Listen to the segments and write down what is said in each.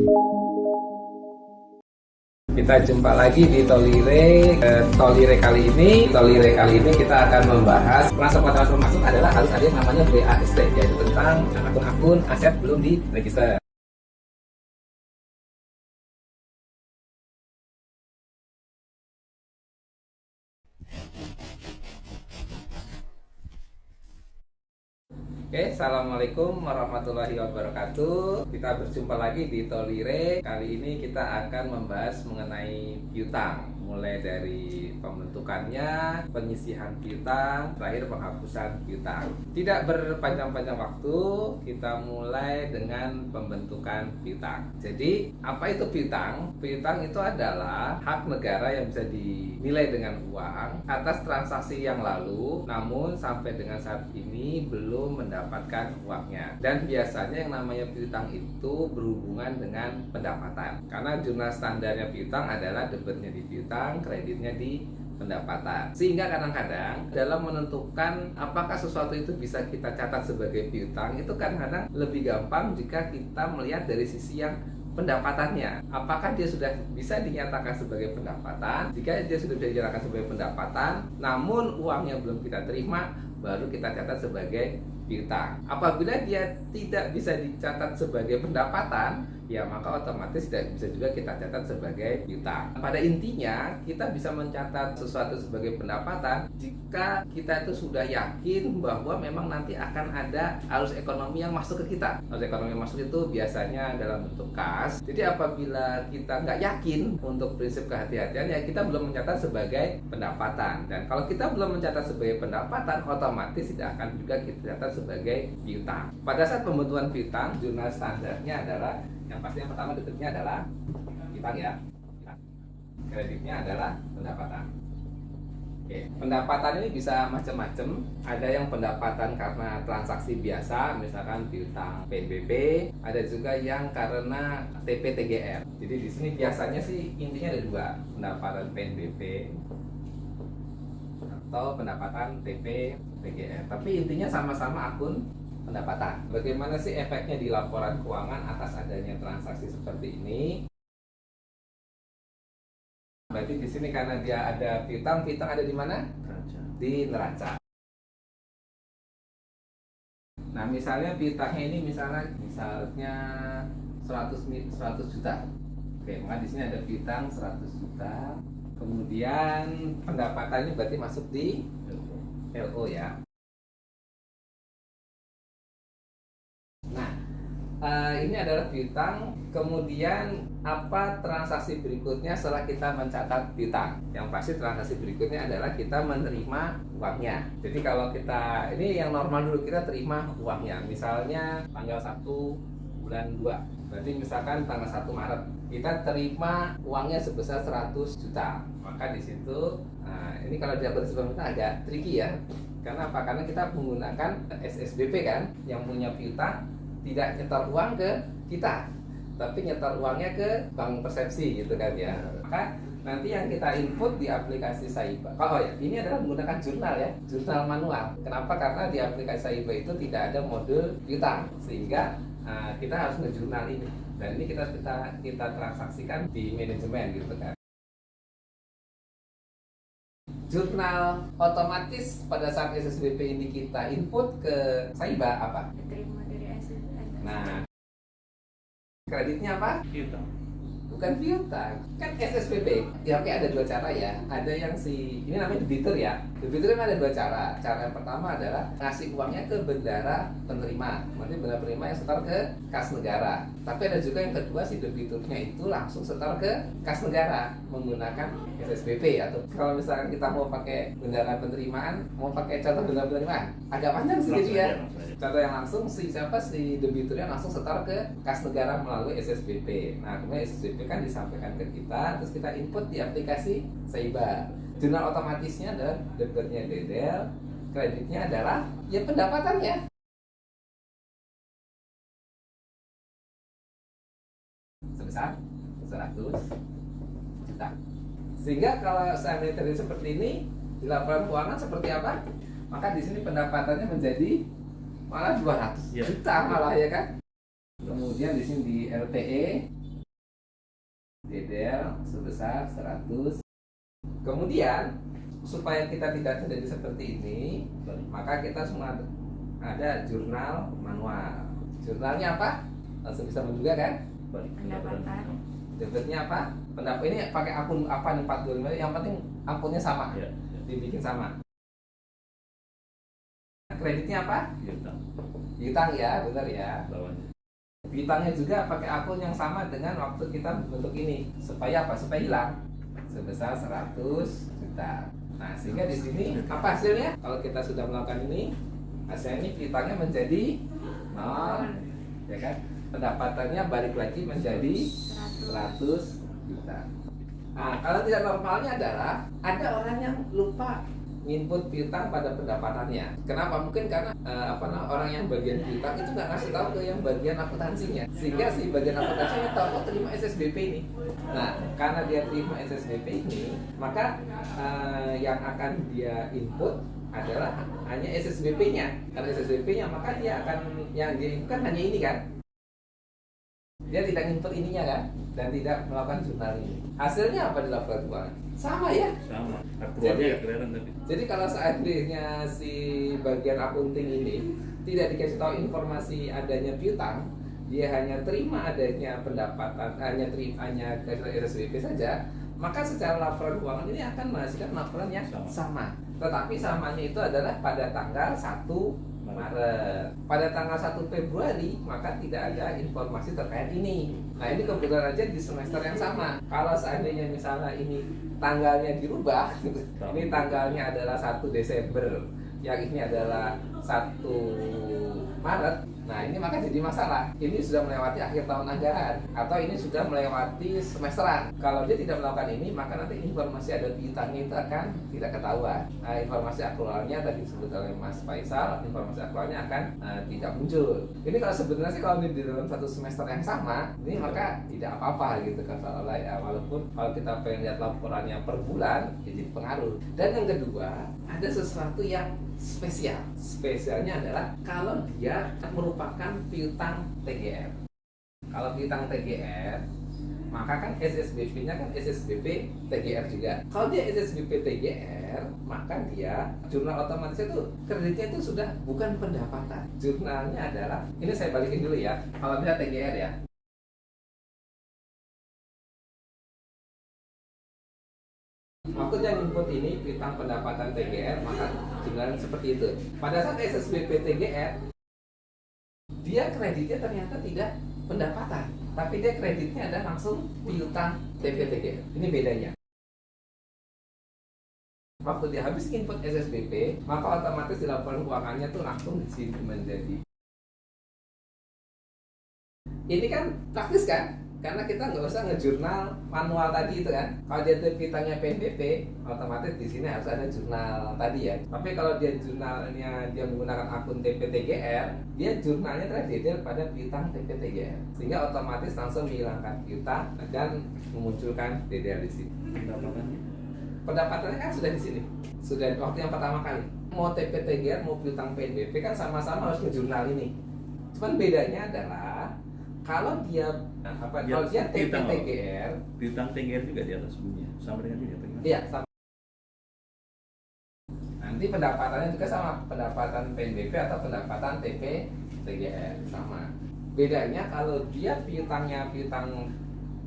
Kita jumpa lagi di Tolire kali ini kita akan membahas transfer masuk adalah harus ada yang namanya BAST, yaitu tentang akun-akun aset belum diregister. Oke, assalamualaikum warahmatullahi wabarakatuh. Kita berjumpa lagi di Tolire. Kali ini kita akan membahas mengenai piutang, mulai dari pembentukannya, penyisihan piutang, terakhir penghapusan piutang. Tidak berpanjang-panjang waktu, kita mulai dengan pembentukan piutang. Jadi, apa itu piutang? Piutang itu adalah hak negara yang bisa dinilai dengan uang atas transaksi yang lalu, namun sampai dengan saat ini belum mendapatkan uangnya. Dan biasanya yang namanya piutang itu berhubungan dengan pendapatan. Karena jurnal standarnya piutang adalah debitnya di piutang, kreditnya di pendapatan. Sehingga kadang-kadang dalam menentukan apakah sesuatu itu bisa kita catat sebagai piutang, itu kadang-kadang lebih gampang jika kita melihat dari sisi yang pendapatannya. Apakah dia sudah bisa dinyatakan sebagai pendapatan? Jika dia sudah bisa dinyatakan sebagai pendapatan, namun uangnya belum kita terima, baru kita catat sebagai piutang. Apabila dia tidak bisa dicatat sebagai pendapatan, ya maka otomatis tidak bisa juga kita catat sebagai piutang. Pada intinya, kita bisa mencatat sesuatu sebagai pendapatan jika kita itu sudah yakin bahwa memang nanti akan ada arus ekonomi yang masuk ke kita. Arus ekonomi yang masuk itu biasanya dalam bentuk kas. Jadi apabila kita nggak yakin untuk prinsip kehati-hatian, ya kita belum mencatat sebagai pendapatan. Dan kalau kita belum mencatat sebagai pendapatan, otomatis tidak akan juga kita catat sebagai piutang. Pada saat pembentukan piutang, jurnal standarnya adalah yang pasti yang pertama debitnya adalah piutang ya, kreditnya adalah pendapatan. Oke, pendapatan ini bisa macam-macam. Ada yang pendapatan karena transaksi biasa, misalkan piutang PNBP. Ada juga yang karena TP-TGR. Jadi di sini biasanya sih intinya ada dua, pendapatan PNBP atau pendapatan TP-TGR. Tapi intinya sama-sama akun pendapatan. Bagaimana sih efeknya di laporan keuangan atas adanya transaksi seperti ini? Berarti di sini karena dia ada piutang ada di mana? Di neraca. Nah, misalnya piutangnya ini misalnya 100 juta. Oke, maka di sini ada piutang 100 juta. Kemudian pendapatannya berarti masuk di LO ya. Ini adalah piutang. Kemudian apa transaksi berikutnya setelah kita mencatat piutang? Yang pasti transaksi berikutnya adalah kita menerima uangnya. Jadi kalau kita, ini yang normal dulu, kita terima uangnya. Misalnya tanggal 1 bulan 2. Berarti misalkan tanggal 1 Maret kita terima uangnya sebesar 100 juta. Maka di situ, ini kalau didapat sebelum kita agak tricky ya. Karena apa? Karena kita menggunakan SSBP kan, yang punya piutang tidak nyetor uang ke kita, tapi nyetor uangnya ke bank persepsi gitu kan ya. Maka nanti yang kita input di aplikasi Saiba, oh ya, ini adalah menggunakan jurnal ya, jurnal manual. Kenapa? Karena di aplikasi Saiba itu tidak ada modul piutang, sehingga kita harus ngejurnal ini. Dan ini kita transaksikan di manajemen gitu kan. Jurnal otomatis pada saat SSBP ini kita input ke Saiba apa? Nah, kreditnya apa? Piutang. Bukan piutang, kan SSBP. Ya oke, ada dua cara ya. Ada yang ini namanya debitur ya. Debitur kan ada dua cara. Cara yang pertama adalah ngasih uangnya ke bendara penerima. Nanti bendara penerima yang setor ke kas negara. Tapi ada juga yang kedua, si debiturnya itu langsung setor ke kas negara menggunakan SSBP. Atau kalau misalkan kita mau pakai bendara penerimaan, mau pakai contoh bendara penerimaan, agak panjang sih jadi ya. Contoh yang langsung si debiturnya langsung setor ke kas negara melalui SSBP. Nah, kemudian SSBP kan disampaikan ke kita, terus kita input di aplikasi Saiba. Jurnal otomatisnya adalah debitnya Dedel, kreditnya adalah ya pendapatannya. Sebesar 100 juta. Sehingga kalau seandainya terjadi seperti ini, di laporan keuangan seperti apa? Maka di sini pendapatannya menjadi malah 200 juta malah ya kan. Kemudian di sini di LPE DDL sebesar 100. Kemudian supaya kita tidak terjadi seperti ini, maka kita semua ada jurnal manual. Jurnalnya apa? Langsung bisa menduga kan? Pendapatan. Debitnya apa? Pendapat ini pakai akun apa nih 425, yang penting akunnya sama. Ya. Dibikin sama. Kreditnya apa? Piutang. Piutang ya, benar ya. Lawannya. Piutangnya juga pakai akun yang sama dengan waktu kita bentuk ini. Supaya apa? Supaya hilang. Sebesar 100 juta. Nah, sehingga di sini apa hasilnya? Kalau kita sudah melakukan ini, hasilnya ini piutangnya menjadi 0, ya kan? Pendapatannya balik lagi menjadi 100 juta. Nah, kalau tidak normalnya adalah ada orang yang lupa input piutang pada pendapatannya. Kenapa? Mungkin karena orang yang bagian piutang itu nggak ngasih tahu ke yang bagian akuntansinya, sehingga si bagian akuntansinya tahu terima SSBP ini. Nah, karena dia terima SSBP ini, maka yang akan dia input adalah hanya SSBP-nya. Karena SSBP-nya, maka dia akan yang dia input kan hanya ini kan. Dia tidak input ininya kan, dan tidak melakukan jurnal ini. Hasilnya apa di laporan keuangan? Sama ya? Sama. Aktualnya ya kelihatan tapi. Jadi kalau seandainya si bagian akunting ini tidak dikasih tahu informasi adanya piutang, dia hanya terima adanya pendapatan, hanya SSBP saja, maka secara laporan keuangan ini akan menghasilkan laporan yang sama. Tetapi samanya itu adalah pada tanggal 1 Maret. Pada tanggal 1 Februari maka tidak ada informasi terkait ini. Nah, ini kebetulan aja di semester yang sama. Kalau seandainya misalnya ini tanggalnya dirubah, ini tanggalnya adalah 1 Desember, yang ini adalah 1 Maret. Nah, ini maka jadi masalah. Ini sudah melewati akhir tahun anggaran, atau ini sudah melewati semesteran. Kalau dia tidak melakukan ini, maka nanti informasi ada piutangnya itu akan tidak ketahuan. Nah, informasi akrualnya tadi disebut oleh Mas Faisal, informasi akrualnya akan tidak muncul. Ini kalau sebenarnya sih kalau di dalam satu semester yang sama, ini maka tidak apa-apa gitu kan, seolah-olah ya. Walaupun kalau kita pengen lihat laporannya per bulan, ya jadi pengaruh. Dan yang kedua, ada sesuatu yang spesial. Spesialnya adalah kalau dia merupakan piutang TGR. Kalau piutang TGR, maka kan SSBP-nya kan SSBP TGR juga. Kalau dia SSBP TGR, maka dia jurnal otomatis itu kreditnya itu sudah bukan pendapatan. Jurnalnya adalah, ini saya balikin dulu ya. Kalau dia TGR ya, waktu dia input ini piutang pendapatan TGR, maka jurnalnya seperti itu. Pada saat SSBP TGR, dia kreditnya ternyata tidak pendapatan, tapi dia kreditnya ada langsung piutang TP TGR. Ini bedanya. Waktu dia habis input SSBP, maka otomatis di laporan keuangannya tuh langsung di sini menjadi. Ini kan praktis kan? Karena kita nggak usah ngejurnal manual tadi itu kan. Kalau dia piutangnya PNBP, otomatis di sini harus ada jurnal tadi ya. Tapi kalau dia jurnalnya dia menggunakan akun TPTGR, dia jurnalnya terdetail pada piutang TPTGR, sehingga otomatis langsung menghilangkan piutang dan memunculkan DDL di sini. Pendapatannya kan sudah di sini, sudah waktu yang pertama kali. Mau TPTGR mau piutang PNBP kan sama-sama harus ngejurnal ini. Cuman bedanya adalah kalau dia kalau dia TPTGR, piutang TGR juga di atas bunyinya sama dengan ini apa gimana? Iya, sama. Nanti pendapatannya juga sama, pendapatan PNBP atau pendapatan TPTGR sama. Bedanya kalau dia piutangnya piutang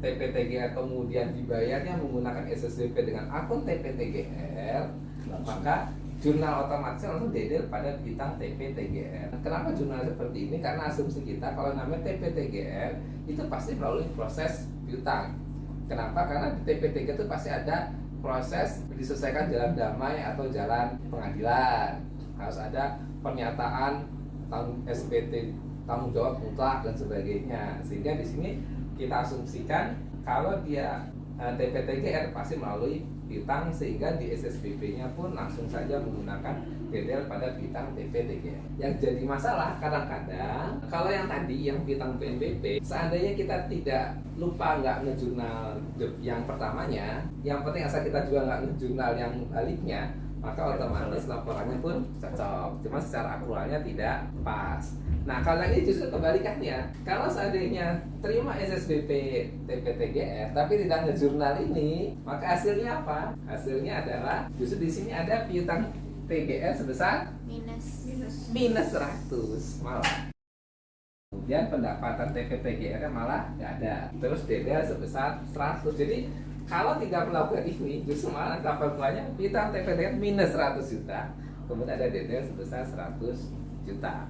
TPTGR kemudian dibayarnya menggunakan SSBP dengan akun TPTGR, maka jurnal otomatis langsung dedel pada piutang TPTGR. Kenapa jurnal seperti ini? Karena asumsi kita kalau namanya TPTGR itu pasti melalui proses piutang. Kenapa? Karena di TPTGR itu pasti ada proses diselesaikan jalan damai atau jalan pengadilan. Harus ada pernyataan SPT tanggung jawab mutlak dan sebagainya. Sehingga di sini kita asumsikan kalau dia TPTGR pasti melalui piutang, sehingga di SSBP-nya pun langsung saja menggunakan DDL pada piutang TPTGR. Yang jadi masalah kadang-kadang kalau yang tadi yang piutang PNBP, seandainya kita tidak lupa nggak ngejurnal yang pertamanya, yang penting asal kita juga nggak ngejurnal yang baliknya, maka otomatis laporannya pun cocok. Cuma secara akrualnya tidak pas. Nah, kalau ini justru kebalikannya. Kalau seandainya terima SSBP TPTGR tapi tidak ngejurnal ini, maka hasilnya apa? Hasilnya adalah justru di sini ada piutang TGR sebesar minus 100 malah. Kemudian pendapatan TPTGR malah nggak ada. Terus DDL sebesar 100. Jadi kalau tidak melakukan ini, justru malah tabel keluarnya piutang TPTGR minus 100 juta. Kemudian ada DDL sebesar 100 juta.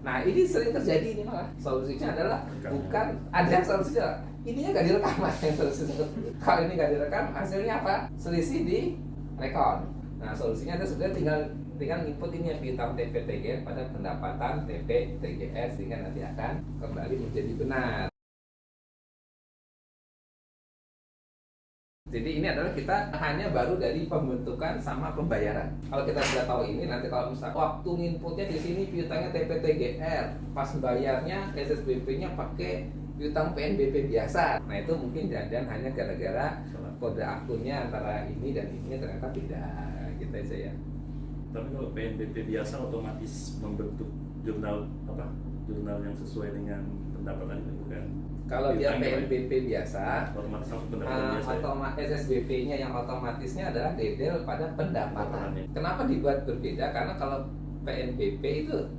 Nah, ini sering terjadi ini malah. Solusinya adalah bukan ada solusinya. Ininya nggak direkam yang solusinya. Kalau ini nggak direkam, hasilnya apa? Selisih di rekon. Nah, solusinya ada sebenarnya tinggal input ini ya, piutang TPTGR pada pendapatan TPTGR sehingga nanti akan kembali menjadi benar. Jadi ini adalah kita hanya baru dari pembentukan sama pembayaran. Kalau kita sudah tahu ini, nanti kalau misalnya waktu inputnya di sini piutangnya TPTGR, pas bayarnya SSBP-nya pakai piutang PNBP biasa. Nah, itu mungkin jangan hanya gara-gara kode akunnya antara ini dan ini ternyata beda, gitu aja ya. Tapi kalau PNBP biasa otomatis membentuk jurnal yang sesuai dengan pendapatan itu bukan? Kalau dia PNBP biasa, otomatis pendapatan biasa. SSBP-nya yang otomatisnya adalah DDL pada pendapatan. Kenapa dibuat berbeda? Karena kalau PNBP itu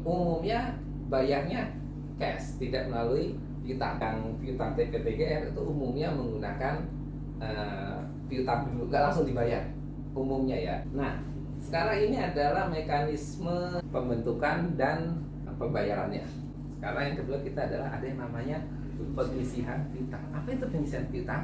umumnya bayarnya cash, tidak melalui piutang. Piutang TPTGR itu umumnya menggunakan piutang dulu, nggak langsung dibayar umumnya ya. Nah, sekarang ini adalah mekanisme pembentukan dan pembayarannya. Sekarang yang kedua kita adalah ada yang namanya penyisihan piutang. Apa itu penyisihan piutang?